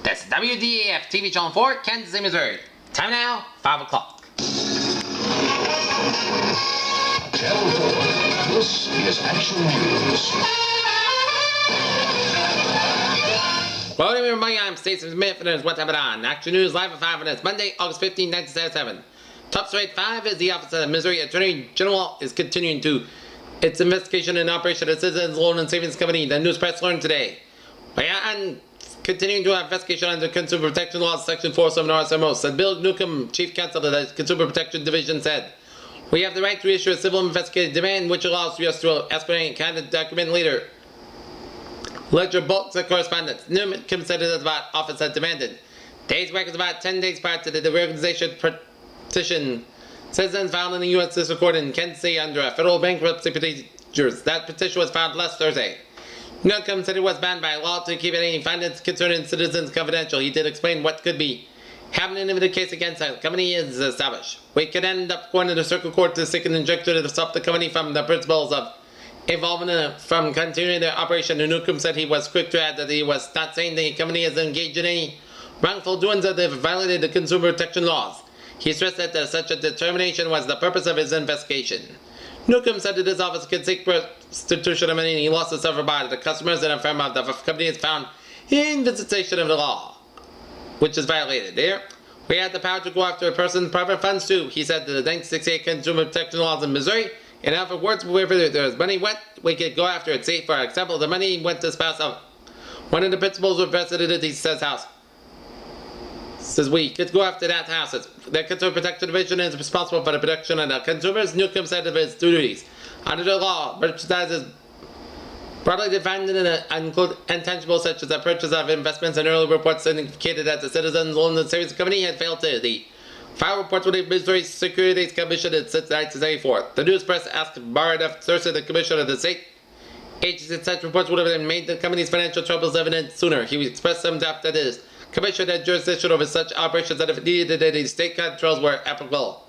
That's WDAF-TV Channel 4, Kansas City, Missouri. Time now, 5 o'clock. Channel 4, this is Action News. Well, everybody, I'm Stacey Smith, and here's what's happening on Action News Live at 5 minutes, Monday, August 15, 1977. Top story 5 is the Office of the Missouri Attorney General is continuing to its investigation and operation of Citizens Loan and Savings Company, the news press learned today. And continuing to investigation under Consumer Protection Laws, Section 407 RSMO, said Bill Newcomb, Chief Counsel of the Consumer Protection Division, said, "We have the right to issue a civil investigative demand which allows us to expedite and kind of document later ledger bulks of correspondence." Newcomb said it is about office had demanded. Days back was about 10 days prior to the reorganization petition citizens filed in the U.S. District Court in Kansas City under a federal bankruptcy procedures. That petition was filed last Thursday. Newcomb said it was banned by law to keep any findings concerning citizens confidential. He did explain what could be happening if the case against the company is established. We could end up going to the circuit court to seek an injunction to stop the company from the principles of involvement from continuing their operation. Newcomb said he was quick to add that he was not saying the company is engaged in any wrongful doings that have violated the consumer protection laws. He stressed that such a determination was the purpose of his investigation. Newcomb said that his office could seek restitution of any losses suffered by the customers and affirm that the company is found in visitation of the law, which is violated. There, we have the power to go after a person's private funds too. He said that the 1968 Consumer Protection Laws in Missouri, in other words, wherever there's money went, we could go after it. See, for example, the money went to spouse of one of the principals who vested in he says house. Says we could go after that house. The Consumer Protection Division is responsible for the protection of the consumers. Newcomb said of his duties. Under the law, merchandise is broadly defined and include intangibles such as the purchase of investments, and early reports indicated that the Citizens Loan and Savings Company had failed to file reports with the Missouri Securities Commission since 1984. The news press asked Barrett F. Thurston, the commissioner of the state agency, that such reports would have made the company's financial troubles evident sooner. He expressed some doubt that his commission had jurisdiction over such operations that if needed, that the state controls were applicable.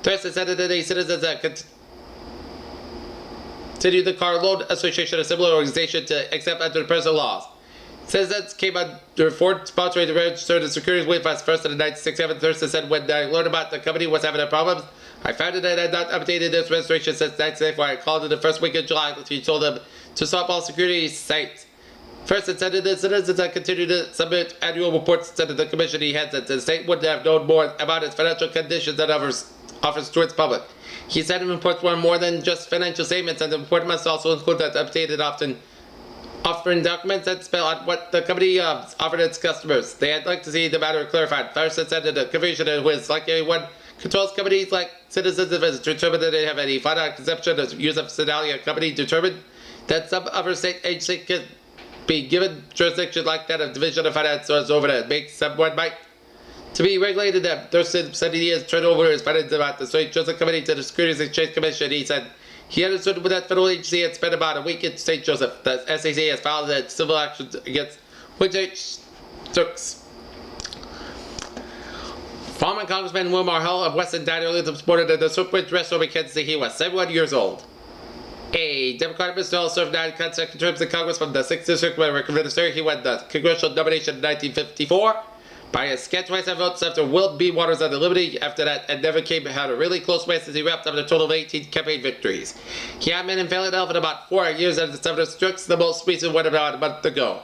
Thurston said that the citizens continue the Car Loan Association, a similar organization, to accept under the personal laws. Citizens came under Ford sponsoring to register the Securities with us first in 1967. Thurston said, "When I learned about the company was having a problem, I found that I had not updated this registration since 1974. I called in the first week of July. He told them to stop all securities sites." First, it said that the citizens had continued to submit annual reports to the commission. He had that the state would have known more about its financial conditions than offers to its public. He said the reports were more than just financial statements, and the report must also include that updated offering documents that spell out what the company offered its customers. They had like to see the matter clarified. First, it said that the commission was like anyone controls companies like Citizens if it's determined that they have any finite conception of use of Sedalia company determined that some other state agency could be given jurisdiction like that of Division of Finance or over that makes someone might to be regulated. That Thurston said he has turned over his finance about the State Joseph Committee to the Securities Exchange Commission. He said he understood with that federal agency had spent about a week in St. Joseph. The SEC has filed that civil actions against which it took. Former Congressman Wilmar Hull of Weston died earlier this morning at the Southbridge restaurant in Kansas City. He was 71 years old. A Democratic Mr. Hull served 9 consecutive terms in Congress from the 6th District where Minister. He won the congressional nomination in 1954 by a scant 27 votes after Will B. Waters on the Liberty. After that, and never had a really close race as he wrapped up a total of 18 campaign victories. He had been in Philadelphia about 4 years after the Senator Strix, the most recent one about a month ago.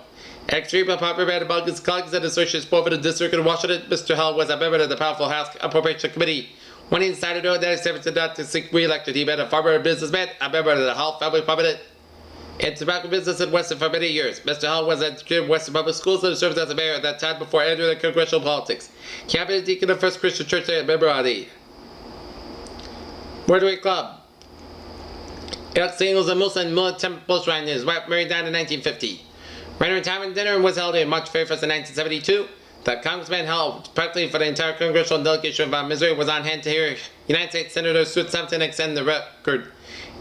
Extremely popular man among his colleagues and associates both in the district in Washington, Mr. Hull was a member of the powerful House Appropriation Committee. When he decided in 1977 not to seek re-election, he met a farmer and businessman, a member of the Hull family prominent in tobacco business in Weston for many years. Mr. Hull was educated in Weston Public Schools and served as a mayor at that time before entering congressional politics. He had been a deacon of the First Christian Church and a member of the Rotary Club. Elk Singles and Wilson Millet Temple Shrine. His wife married died in 1950. Right retirement dinner was held on March 31st, 1972. The Congressman held practically for the entire congressional delegation from Missouri was on hand to hear United States Senator Stuart Sampson extend the record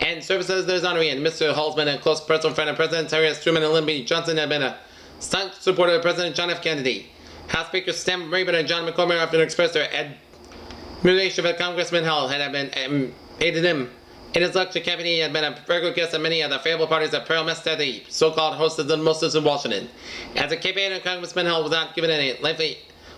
and services to his honoree. And Mr. Hull's been a close personal friend of Presidents Harry S. Truman and Lyndon B. Johnson, had been a staunch supporter of President John F. Kennedy. House Speakers Sam Rayburn and John McCormick often expressed their admiration for Congressman Hull, had been aided him In his lecture campaign, he had been a regular guest at many of the favorable parties at Pearl Mess, the so-called hostess and mostest in Washington. As a campaigner, Congressman Hill was not given any lengthy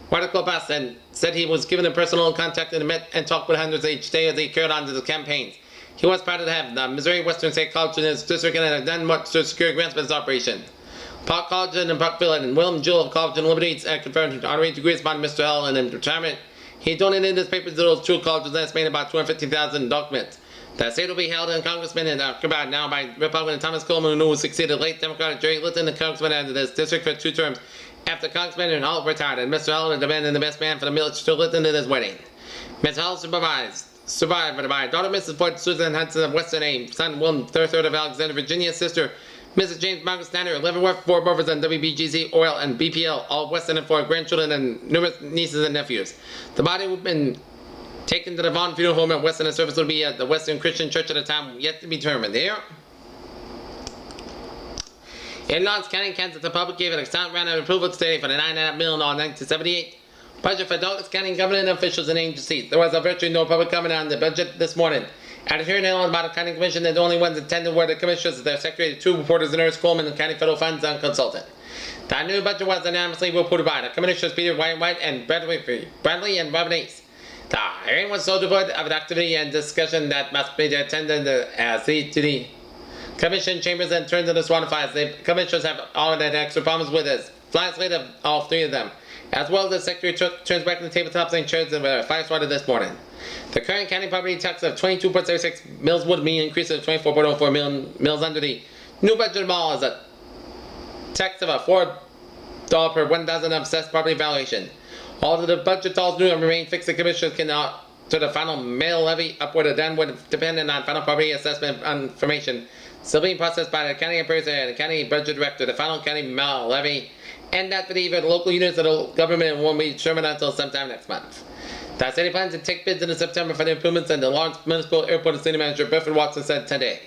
article pass and said he was given a personal contact and met and talked with hundreds each day as he carried on to the campaigns. He was proud to have the Missouri Western State College in his district and had done much to secure grants for his operation. Park College in Parkville and William Jewell College in Liberty conferred honorary degrees upon Mr. Hill, and in retirement, he donated his papers to those two colleges and estimated about 250,000 documents. The state will be held in Congressman and occupied now by Republican Thomas Coleman, who succeeded late Democratic Jerry Litton, the Congressman into this district for 2 terms after Congressman and Hill retired, and Mr. Hill demanded the best man for the military to Litton at his wedding. Mr. Hill survived by daughter Mrs. Ford Susan Hudson of Western Ames, son William III of Alexander, Virginia, sister Mrs. James Margaret Snyder of Leavenworth, 4 brothers on WBGZ, Oil, and BPL, all Western, and 4 grandchildren and numerous nieces and nephews. The body would have been taken to the Vaughn Funeral Home at Western, and service would be at the Western Christian Church at a time yet to be determined. There. In Lawrence County, Kansas, the public gave an extant round of approval today for the $9.5 million 1978 budget for Douglas County government officials and agencies. There was virtually no public comment on the budget this morning. At a hearing held by the County Commission, the only ones attended were the commissioners, their secretary, 2 reporters, and Nurse Coleman, and County Federal Funds and consultant. The new budget was unanimously reported by the commissioners Peter White and Bradley and Robin Ace. The hearing was so devoid of activity and discussion that must be attended as the Commission chambers and turned to the Swan Files. The commissioners have all had extra problems with this. Flies late of all 3 of them. As well as the secretary turns back to the tabletops and chairs of a fire started this morning. The current county property tax of 22.76 mills would be increased to 24.04 mills under the new budget law as a tax of a $4 per 1,000 of assessed property valuation. Although the budget totals new and remain fixed, the commissioners can to the final mill levy upward or downward dependent on final property assessment information still being processed by the county appraiser and the county budget director. The final county mill levy and that for the local units of the government won't be determined until sometime next month. The city plans to take bids in September for the improvements in the Lawrence Municipal Airport, and City Manager Bifford Watson said today.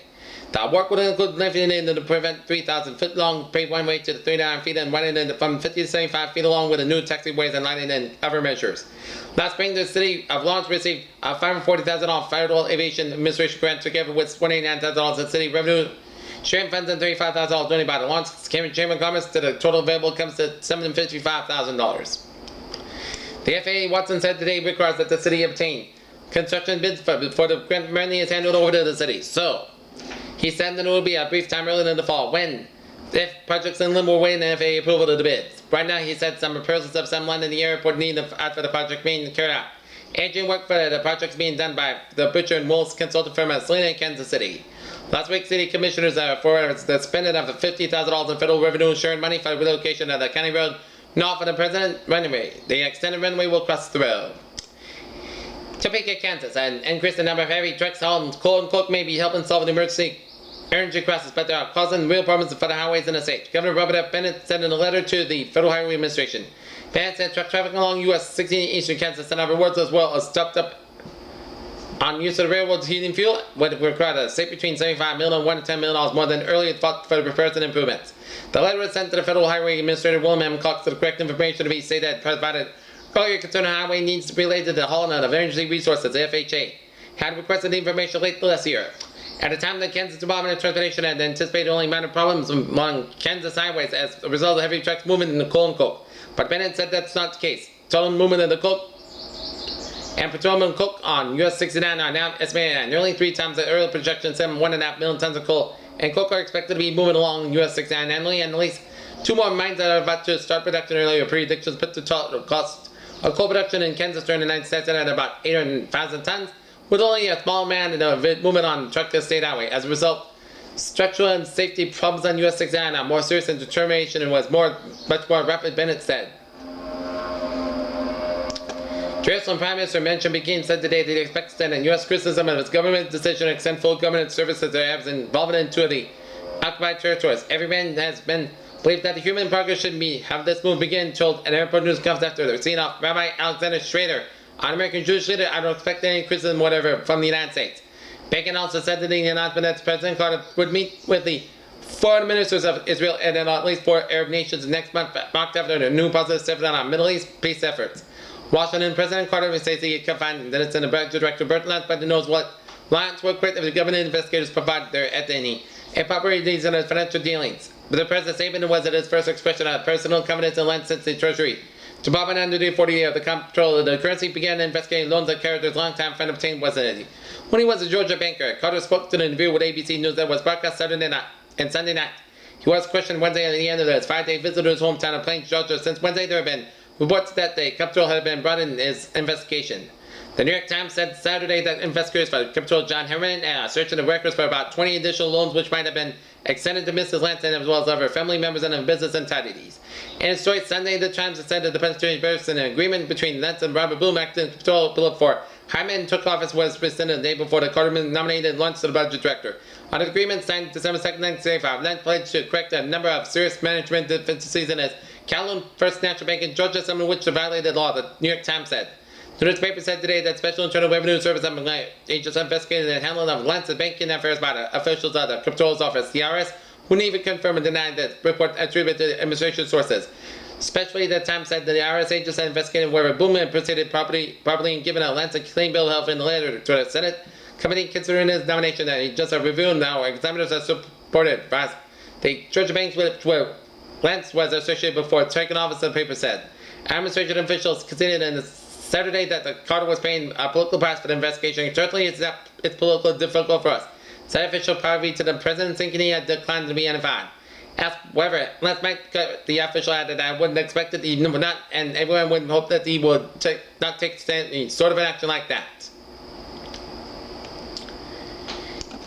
The work will include lengthening to prevent 3,000-foot long paved one-way to 39 feet and widening it from 50 to 75 feet along with the new taxiways and lighting and other measures. Last spring, the city of Lawrence received a $540,000 federal aviation administration grant together with $29,000 in city revenue sharing funds and $35,000 donated by the Lawrence Chamber of Commerce. To the total available comes to $755,000. The FAA, Watson said today, requires that the city obtain construction bids before the grant money is handed over to the city. So, he said that there will be a brief time early in the fall when, if projects in limbo, waiting the FAA approval of the bids. Right now, he said some proposals of some land in the airport need for the project being carried out. Agent work for the projects being done by the Butcher and Wolves consultant firm at Selena in Kansas City. Last week, city commissioners for the spending of $50,000 in federal revenue sharing money for the relocation of the county road north of the present runway. The extended runway will cross the road. Topeka, Kansas, an increase in the number of heavy trucks hauling coal and coke may be helping solve the emergency energy crisis, but they are causing real problems for the highways in the state. Governor Robert F. Bennett sent in a letter to the Federal Highway Administration. Bennett said truck traffic along US 16 eastern Kansas and other roads as well as stopped up on use of the railroad's heating fuel would require a save between $75 million and $1 to $10 million more than earlier thought for the repairs and improvements. The letter was sent to the Federal Highway Administrator William M. Cox to the correct information to be stated provided earlier concerning highway needs to be related to the hauling of energy resources. The FHA had requested the information late last year. At the time, the Kansas Department of Transportation had anticipated only minor problems along Kansas highways as a result of heavy trucks moving in the coal and coke. But Bennett said that's not the case. Total movement of the coke and petroleum and coke on US 69 are now estimated at nearly 3 times the earlier projection, 1.5 million tons of coal and coke are expected to be moving along US 69 annually, and at least 2 more mines that are about to start production earlier. Predictions put the total cost of coal production in Kansas during the 90s at about 800,000 tons, with only a small amount of movement on truck state highway. As a result, structural and safety problems on US 69 are more serious than determination and was much more rapid, Bennett said. Jerusalem Prime Minister Menachem Begin said today that he expects to extend U.S. criticism of its government's decision to extend full government services to Arabs involved in 2 of the occupied territories. Every man has been believed that the human progress should have this move begin, told an airport news conference after the scene off Rabbi Alexander Schrader, an American Jewish leader. I don't expect any criticism whatever from the United States. Bacon also said that the announcement that President Carter would meet with the foreign ministers of Israel and at least 4 Arab nations next month, marked after the new positive step on Middle East peace efforts. Washington President Carter says he can find that it's in the budget director Bert Lance, but who knows what Lions worked with the government investigators provided their ethnicity and properties in his financial dealings. But the president's statement was his first expression of personal confidence and lent since the Treasury. Department under the 40 year of the control of the currency began investigating loans that Carter's longtime friend obtained wasn't. When he was a Georgia banker, Carter spoke to the interview with ABC News that was broadcast Saturday night and Sunday night. He was questioned Wednesday at the end of his 5-day visit to his hometown of Plains, Georgia. Since Wednesday, there have been reports that the Capitol had been brought in his investigation. The New York Times said Saturday that investigators for Capitol John Herman are searching the records for about 20 additional loans which might have been extended to Mrs. Lansing as well as other family members and her business entities. In a story Sunday, the Times said that the Pennsylvania Bears an agreement between Lansing and Robert Bloom acting Capitol Bill 4. Hyman took office was presented the day before the Carter nominated lunch to the budget director. On the agreement signed December 2, 1975, Lent pledged to correct a number of serious management deficiencies in his Calhoun First National Bank in Georgia, some of which violated law, the New York Times said. The newspaper said today that Special Internal Revenue Service agents investigated the handling of Lansing banking affairs by the officials of the Comptroller's office, the IRS, who neither confirmed or denied the report attributed to administration sources. Especially, the Times said that the IRS agents had investigated whether Bloom had proceeded properly and given a Lansing clean bill of health in the letter to the Senate committee considering his nomination that he just reviewed now. Examiners have supported the Georgia banks which were Lance was associated before taking office, the paper said. Administration officials conceded in Saturday that the Carter was paying a political price for the investigation. Certainly, it's politically difficult for us. Said official priority to the president thinking he had declined to be identified. However, last night the official added that I wouldn't expect that he would not, and everyone would hope that he would not take any sort of an action like that.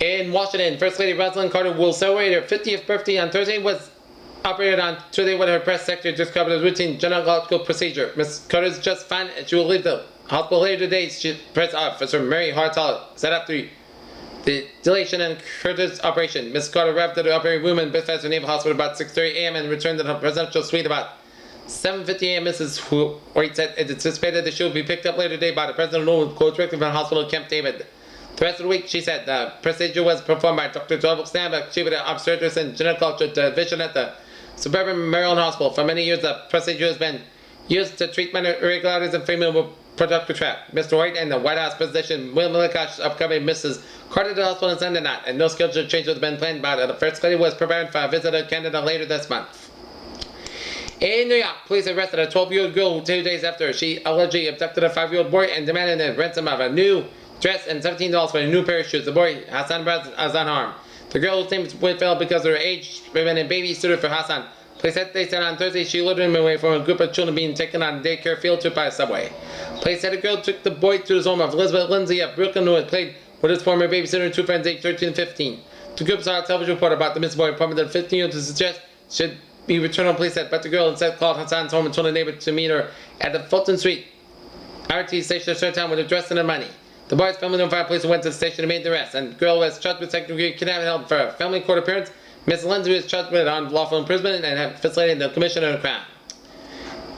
In Washington, First Lady Rosalind Carter will celebrate her 50th birthday on Thursday. Was operated on Tuesday when her press secretary described as routine gynecological procedure. Ms. Carter is just fine and she will leave the hospital later today. Press officer Mary Hartall set up the dilation and Curtis operation. Ms. Carter arrived at the operating room in Bethesda Naval Hospital about 6:30 a.m. and returned to the presidential suite about 7:50 a.m. Mrs. White said it anticipated that she would be picked up later today by the president who quote directly from the hospital Camp David. The rest of the week, she said, the procedure was performed by Dr. Joel Stanback, chief of the obstetrics and gynecology division at the Suburban Maryland Hospital. For many years, the procedure has been used to treat minor irregularities in female reproductive tract. Mr. White and the White House physician Will Millikosh upcoming Mrs. Carter to the hospital on Sunday night, and no scheduled change has been planned by the First Lady was preparing for a visit to Canada later this month. In New York, police arrested a 12-year-old girl 2 days after she allegedly abducted a 5-year-old boy and demanded a ransom of a new dress and $17 for a new pair of shoes. The boy, Hassan Braz, is unharmed. The girl, whose name is Whitfield because of her age, remained a babysitter for Hassan. Police said they said on Thursday she lured him away from a group of children being taken on a daycare field trip by a subway. Police said the girl took the boy to his home of Elizabeth Lindsay of Brooklyn, who had played with his former babysitter and two friends aged 13 and 15. The group saw a television report about the missing boy and prompted the 15-year-old to suggest should be returned on. Police said, but the girl instead called Hassan's home and told a neighbor to meet her at the Fulton Street RT station at Certain with a dress and the money. The boy's family notified police who went to the station and made the arrest, and the girl was charged with second-degree kidnapping held for a family court appearance. Ms. Lindsay was charged with unlawful imprisonment and had facilitated the commission of a crime.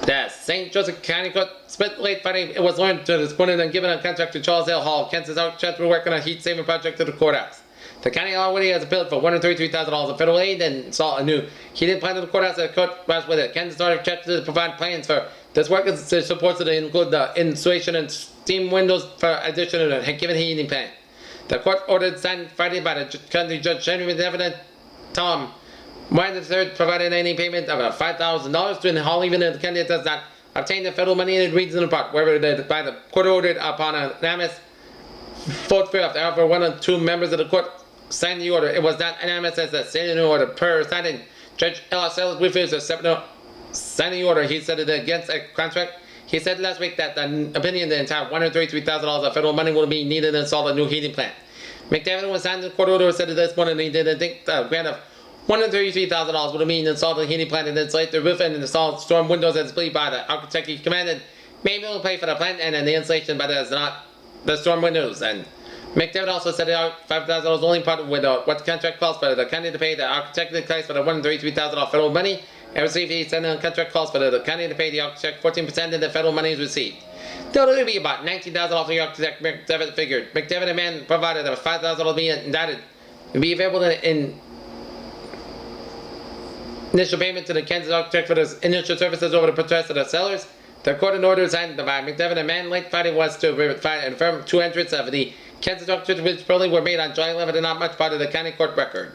The St. Joseph County Court split late Friday. It was learned to this morning and given a contract to Charles L. Hall, Kansas Architects for work on a heat-saving project at the courthouse. The county already has appealed for $133,000 of federal aid and install a new heating plant at the courthouse. The courthouse with a Kansas Architects to provide plans for this work is supposed to include the installation and steam windows for addition to the given heating plant. The court ordered signed Friday by the county judge Henry Evident Tom Wine III provided any payment of $5,000 to Hall even if the candidate does not obtain the federal money in reasonable part. Wherever by the court ordered upon an unanimous vote for however one or two members of the court signed the order. It was not unanimous as the standing order per signing. Judge Ellis refused to accept the signing order. He said it against a contract. He said last week that the opinion the entire $133,000 of federal money will be needed to install a new heating plant. McDavid was signed the court order said this morning he didn't think the grant of $133,000 would mean install the heating plant and insulate the roof and install storm windows as believed by the architect he commanded. Maybe we'll pay for the plant and then the insulation, but it's not the storm windows. And McDavid also said that $5,000 was only part with what the contract calls for the county to pay the architect in place for the $133,000 federal money. And received he said the contract calls for the county to pay the architect 14% of the federal money is received. Total will be about $19,000 for the architect McDavid figured. McDavid and man provided that $5,000 will be indicted. It will be available in initial payment to the Kansas architect for the initial services over the protest of the sellers. The court in order signed by McDavid and Mann late Friday was to verify and affirm two entrants of the Kansas doctors which probably were made on July 11th and not much part of the county court record.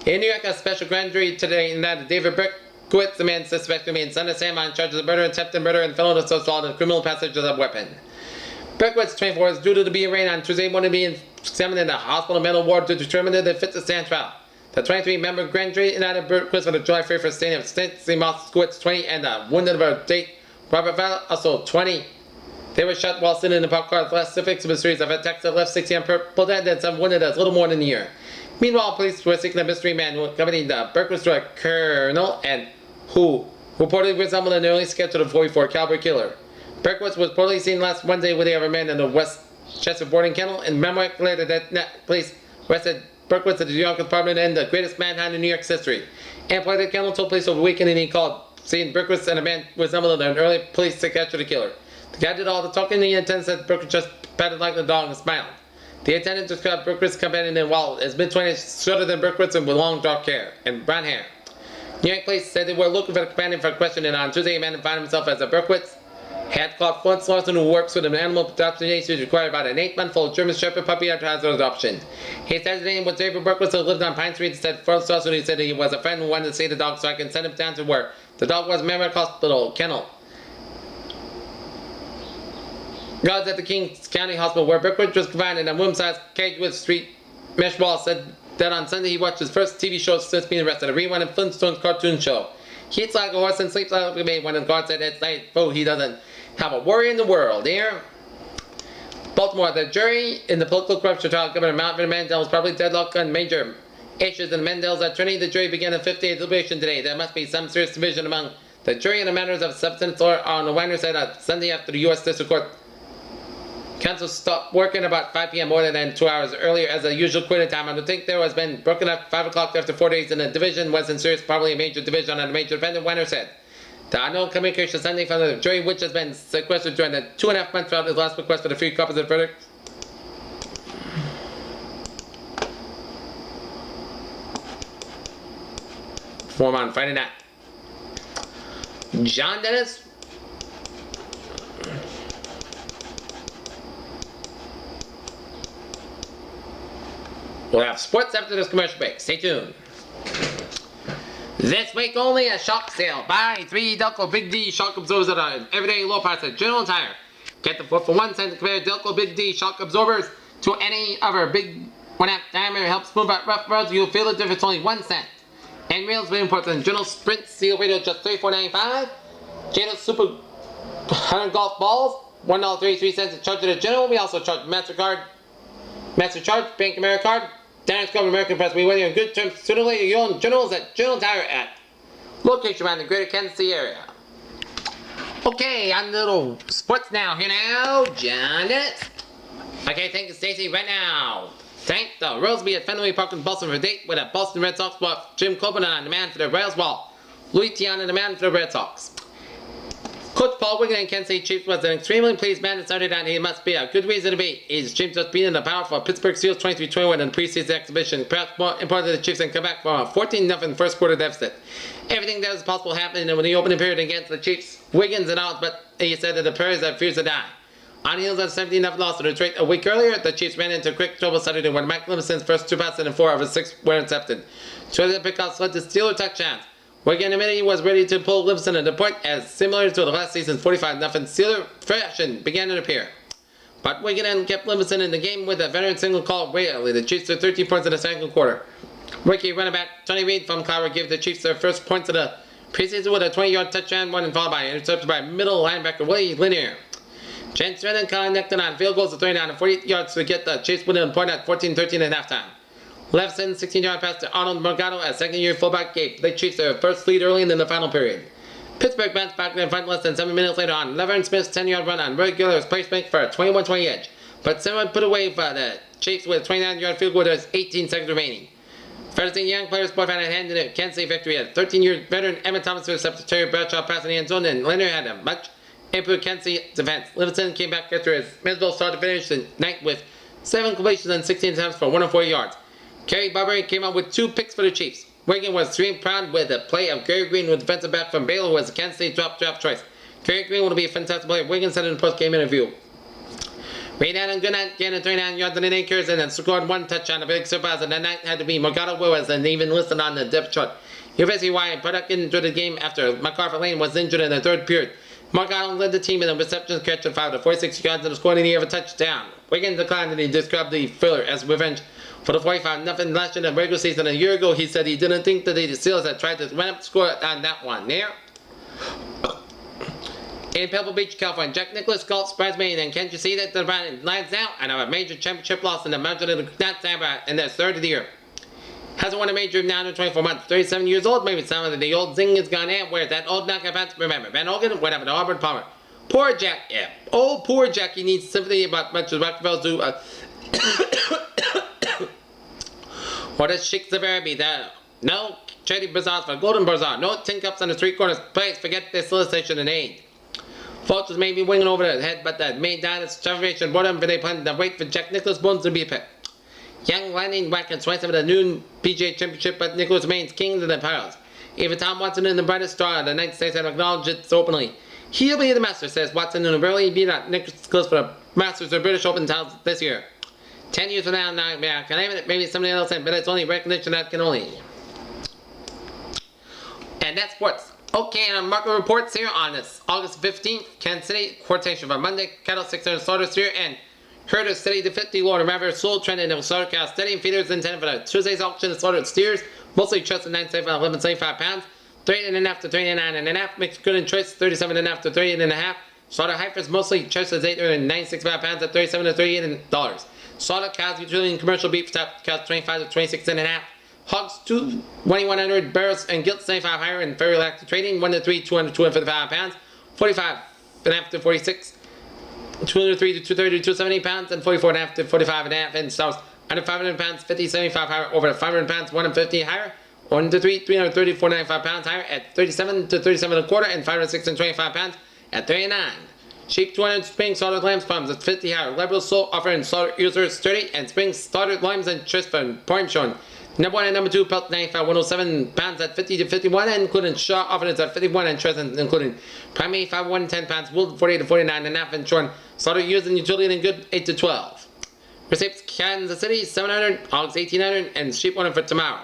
In New York, a special grand jury today in that David Berkowitz, the man suspected of being son of Sam, on charges of murder, attempted murder, and felon assault and criminal passage of a weapon. Berkowitz, 24, is due to be arraigned on Tuesday morning, being examined in the hospital mental ward to determine the fit to stand trial. The 23-member grand jury indicted Berkowitz for the July 1st staying of Stacey Moskowitz, 20, and the wounded of her date, Robert Val, also 20. They were shot while sitting in the parked car. The last suffix of a series of attacks that left 60 on purple dead and some wounded as little more than a year. Meanwhile, police were seeking a mystery man who accompanied Berkowitz to a colonel and who reportedly resembled an early sketch of the 44 caliber killer. Berkowitz was reportedly seen last Wednesday with the other men in the Westchester boarding kennel, and memoir declared that police arrested Berkowitz at the New York apartment and the greatest manhunt in New York's history. And employee at the kennel told police over the weekend and he called, seeing Berkowitz and a man resembled an early police to capture the killer. The guy did all the talking, and the attendant said Berkowitz just patted like the dog and smiled. The attendant described Berkowitz's companion in while his mid-20s, shorter than Berkowitz and with long dark hair and brown hair. New York police said they were looking for the companion for questioning on Tuesday. A man found himself as a Berkowitz had called Florence Larson, who works with an animal adoption agency, required about an 8-month-old German Shepherd puppy after hazard adoption. He said his name was David Berkowitz, who lived on Pine Street. Instead, Florence Larson, he said he was a friend who wanted to see the dog so I can send him down to where the dog was, Merrimack Hospital Kennel. Guards at the Kings County Hospital, where Berkowitz was confined in a room-sized cage with street mesh walls, said that on Sunday he watched his first TV show since being arrested, a rerun of Flintstones cartoon show. He eats like a horse and sleeps like a baby. When the guard said it's late, oh, he doesn't have a worry in the world. Here, Baltimore, the jury in the political corruption trial, Governor Malcolm Mandel was probably deadlocked on major issues in Mandel's attorney. The jury began a 5-day deliberation today. There must be some serious division among the jury in the matters of substance law. On the Weiner said on Sunday after the U.S. District Court Council stopped working about 5 p.m. more than 2 hours earlier as the usual quitting time. I would think there has been broken up 5 o'clock after 4 days, and the division wasn't serious, probably a major division on a major defendant. Weiner said there are no communications Sunday from the jury, which has been sequestered during the 2.5 months throughout his last request for the 3 copies of the verdict. Form on Friday night. John Dennis. We'll have sports after this commercial break. Stay tuned. This week only, a shock sale. Buy 3 Delco Big D shock absorbers at an everyday low price at General Tire. Get the 4 for 1 cent to compare Delco Big D shock absorbers to any other big 1/2 diameter. Help smooth out rough roads. You'll feel the difference, only 1 cent. And reels very important. General Sprint Seal Radio just $34.95. General Super 100 golf balls $1.33 to charge at General. We also charge MasterCard, MasterCharge, Bank America card. Diners Club, American Press. We win you on good terms. Sooner or later, you own Generals at General Tire at location around the greater Kansas City area. Okay, on the little sports now. Here now, John Dennis. Okay, thank you, Stacy. Right now, thank the Roseby at Fenway Park in Boston for a date with a Boston Red Sox bluff. Jim Copeland on demand for the Royals ball. Louis Tiana on demand for the Red Sox. Coach Paul Wiggins and Kansas City Chiefs was an extremely pleased man and started out. He must be a good reason to be. His Chiefs just beating the powerful Pittsburgh Steelers 23-21 in the preseason exhibition. Perhaps more important, the Chiefs can come back from a 14-0 first quarter deficit. Everything that was possible happened in the opening period against the Chiefs. Wiggins and out, but he said that the Prairies have fears to die. On the heels of a 17-0 loss to Detroit a week earlier, the Chiefs ran into quick trouble Saturday when Mike Livingston's first 2 passes and 4 of his 6 were intercepted. 2 of the pickoffs led to Steelers touchdowns. Wiggins admitted he was ready to pull Livingston at the point as similar to the last season's 45-0 Steelers fashion began to appear. But Wiggins kept Livingston in the game with a veteran single call rarely. The Chiefs took 13 points in the second quarter. Rookie running back Tony Reed from Colorado gave the Chiefs their first points of the preseason with a 20-yard touchdown, one followed by an interception by middle linebacker Willie Lanier. James Smith and connected on field goals of 39 and 48 yards to get the Chiefs winning point at 14-13 at halftime. Levison's 16-yard pass to Arnold Morgado, a second-year fullback, gave the Chiefs their first lead early in the final period. Pittsburgh bounced back in front less than 7 minutes later on Laverne Smith's 10-yard run on regular placement for a 21-20 edge. But someone put away for the Chiefs with a 29-yard field goal with there's 18 seconds remaining. First-team young players both had a hand in the Kansas City victory. A 13-year veteran Emmett Thomas intercepted Terry Bradshaw pass in the end zone, and Leonard had a much improved Kansas City defense. Livingston came back after his miserable start to finish the night with 7 completions and 16 attempts for 104 yards. Kerry Barbary came out with 2 picks for the Chiefs. Wiggins was extremely proud with the play of Gary Green, with defensive back from Baylor, who was the Kansas City draft choice. Gary Green will be a fantastic player, Wiggins said in a post-game interview. Rain out and good night, again, and 39 yards on the acres, and then scored one touchdown. A big surprise, and the night had to be Morgado Willis, and even listed on the depth chart. University Y product into the game after MacArthur Lane was injured in the third period. Morgado led the team in the receptions catch of 5 to 46 yards and scored in the air of a touchdown. Wiggins declined and he described the thriller as revenge for the 45-0 last year in the regular season. A year ago, he said he didn't think that the Steelers had tried to run up the score on that one. There. In Pebble Beach, California, Jack Nicklaus golf surprised me, and can't you see that the Lions now and have a major championship loss in the mountain of the Nats in their third of the year. Hasn't won a major now in 24 months. 37 years old, maybe some of the old zing is gone out. Where's that old knockout pants? Remember, Ben Hogan, what happened to Auburn Palmer? Poor Jack, yeah. Oh, poor Jack, he needs sympathy about much as Rockefellers do. What does Sheikh Zavera be? No Chetty Bazaars for Golden Bazaar. No tin cups on the street corners. Please forget this solicitation and aid. Folks was maybe winging over their head, but that made down its starvation brought them for they planned to wait for Jack Nicklaus Bones to be picked. Young Lightning back in 27 of the noon PGA Championship, but Nicklaus remains king of the Piles. Even Tom Watson in the brightest star of the United States have acknowledged it openly. He'll be the master, says Watson, and really beat out Nicklaus for the Masters of British Open titles this year. 10 years from now, can I maybe somebody else in, but it's only recognition that can only. And that's sports. Okay, and market reports here on this August 15th, Kansas City, quotation for Monday, cattle 600 slaughters here, and herders steady to 50, Lord River, sold trending in slaughter cows, steady and feeders intended for the Tuesday's auction of slaughtered steers, mostly trusted 975, 1175 pounds, 38.5 to 39.5, mixed good and choice, 37.5 to 38.5, slaughter heifers, mostly choices 8.965 pounds at $37 to $38. Slaughter cows, usually in commercial beef, top cows 25 to 26.5. Hogs 2,100 barrels and gilts 75 higher and very lactic trading 1 to 3, 200 to 255 pounds, 45.5 to 46, 203 to 230 to 270 pounds, and 44.5 to 45.5 in sows. Under 500 pounds, 50, 75 higher, over 500 pounds, 150 higher, 1 to 3, 330 to 495 pounds higher at 37 to 37.25, and 506 and 25 pounds at 39. Sheep 200 spring slaughtered lambs farms at 50 higher. Liberal soul offering slaughtered users 30 and spring slaughtered lambs and tryst for point showing. Number 1 and number 2 pelt 95 107 pounds at 50 to 51, and including Shaw offerings at 51 and tryst including primary 5 110 pounds, wool 48 to 49 and half and shorn. Slaughtered used in utility and good 8 to 12. Receipts Kansas City 700, hogs 1800, and sheep 100 for tomorrow.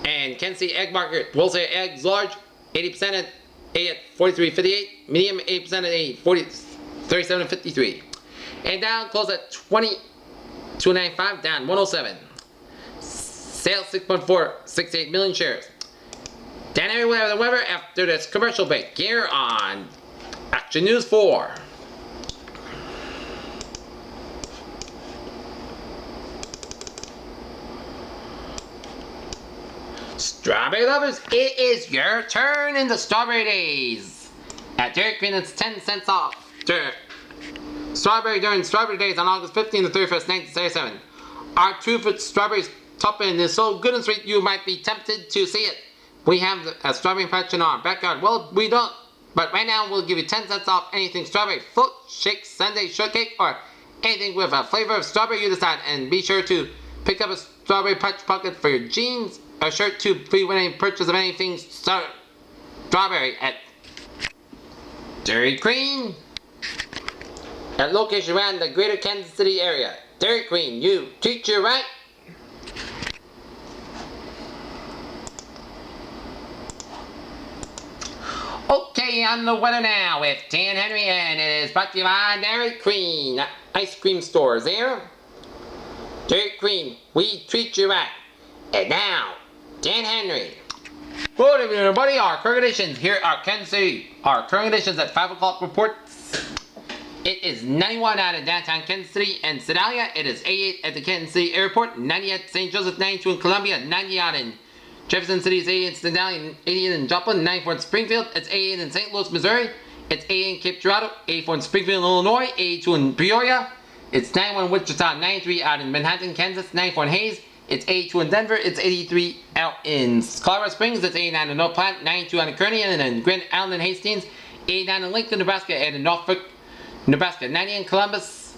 And Kansas City egg market wholesale eggs large 80% at A at 43.58, medium 8% at A 37.53, and down close at 20.295, down 107. Sales 6.468 million shares. Down everywhere the weather after this commercial break here on Action News 4. Strawberry lovers, it is your turn in the strawberry days. At Dairy Queen, it's 10 cents off. Strawberry during strawberry days on August 15th to 31st, 1977. Our 2-foot strawberries topping is so good and sweet you might be tempted to see it. We have a strawberry patch in our backyard. Well, we don't. But right now, we'll give you 10 cents off anything strawberry float, shake, sundae, shortcake, or anything with a flavor of strawberry you decide. And be sure to pick up a strawberry patch pocket for your jeans. A shirt to free when any purchase of anything strawberry at Dairy Queen. At location around the greater Kansas City area. Dairy Queen, you treat you right. Okay, on the weather now with Dan Henry, and it is brought to you by Dairy Queen ice cream stores there. Dairy Queen, we treat you right. And now, Dan Henry. Good evening, everybody. Our current conditions here at Kansas City. Our current conditions at 5 o'clock reports. It is 91 out of downtown Kansas City and Sedalia. It is 88 at the Kansas City Airport, 90 at St. Joseph, 92 in Columbia, 90 out in Jefferson City, it's 88 in Sedalia, 88 in Joplin, 94 in Springfield, it's 88 in St. Louis, Missouri, it's 88 in Cape Girardeau, 84 in Springfield, Illinois, 82 in Peoria, it's 91 in Wichita, 93 out in Manhattan, Kansas, 94 in Hayes, it's 82 in Denver, it's 83 out in Colorado Springs, it's 89 in North Platte, 92 out in Kearney, and then Grand Island and Hastings, 89 in Lincoln, Nebraska, and in Norfolk, Nebraska, 90 in Columbus,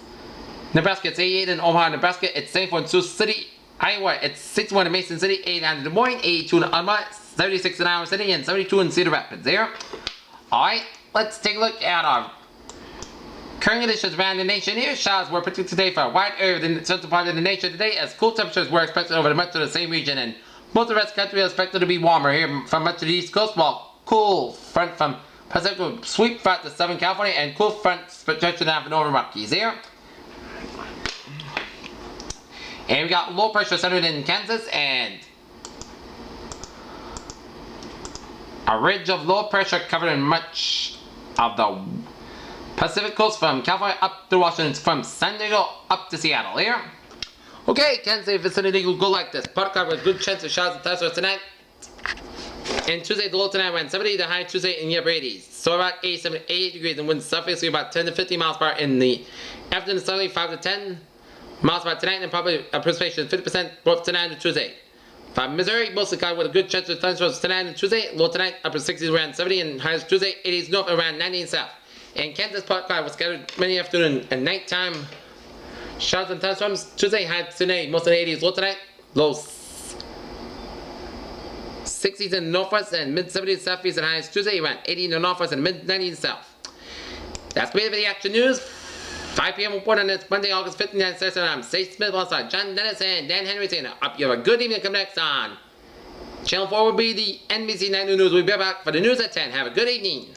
Nebraska, it's 88 in Omaha, Nebraska, it's 74 in Sioux City, Iowa, it's 61 in Mason City, 89 in Des Moines, 82 in Alma, 76 in Iowa City, and 72 in Cedar Rapids there. Alright, let's take a look at our Current conditions around the nation here. Showers were predicted today for a wide area of the central part of the nation today, as cool temperatures were expected over much of the same region, and most of the rest of the country is expected to be warmer here from much of the East Coast, while cool front from Pacific will sweep front to Southern California and cool front stretching down from Northern Rockies here. And we got low pressure centered in Kansas and a ridge of low pressure covering much of the Pacific coast from California up to Washington, from San Diego up to Seattle here. Okay, Kansas City vicinity will go like this. Partner with good chance of showers and thunderstorms tonight. And Tuesday, the low tonight around 70, the high Tuesday in the upper 80s. So about 88 degrees and winds southwesterly about 10 to 15 miles per hour in the afternoon, southerly 5 to 10 miles per hour tonight, and probably a precipitation 50% both tonight and Tuesday. From Missouri, mostly cloudy with a good chance of thunderstorms tonight and Tuesday. Low tonight, upper 60s around 70, and highs Tuesday, 80s north around 90 and south. And Kansas part cloud was scattered many afternoon and nighttime. Showers and thunderstorms Tuesday, high today, most of the 80s. Low tonight, low 60s in the northwest and mid 70s southeast, and highs Tuesday around 80 in the northwest and mid 90s south. That's me for the action news. 5 p.m. report on this Monday, August 15th, 1967. I'm Stacey Smith, alongside John Dennis and Dan Henry saying, up you have a good evening. Come next on Channel 4 will be the NBC 9 News. We'll be back for the news at 10. Have a good evening.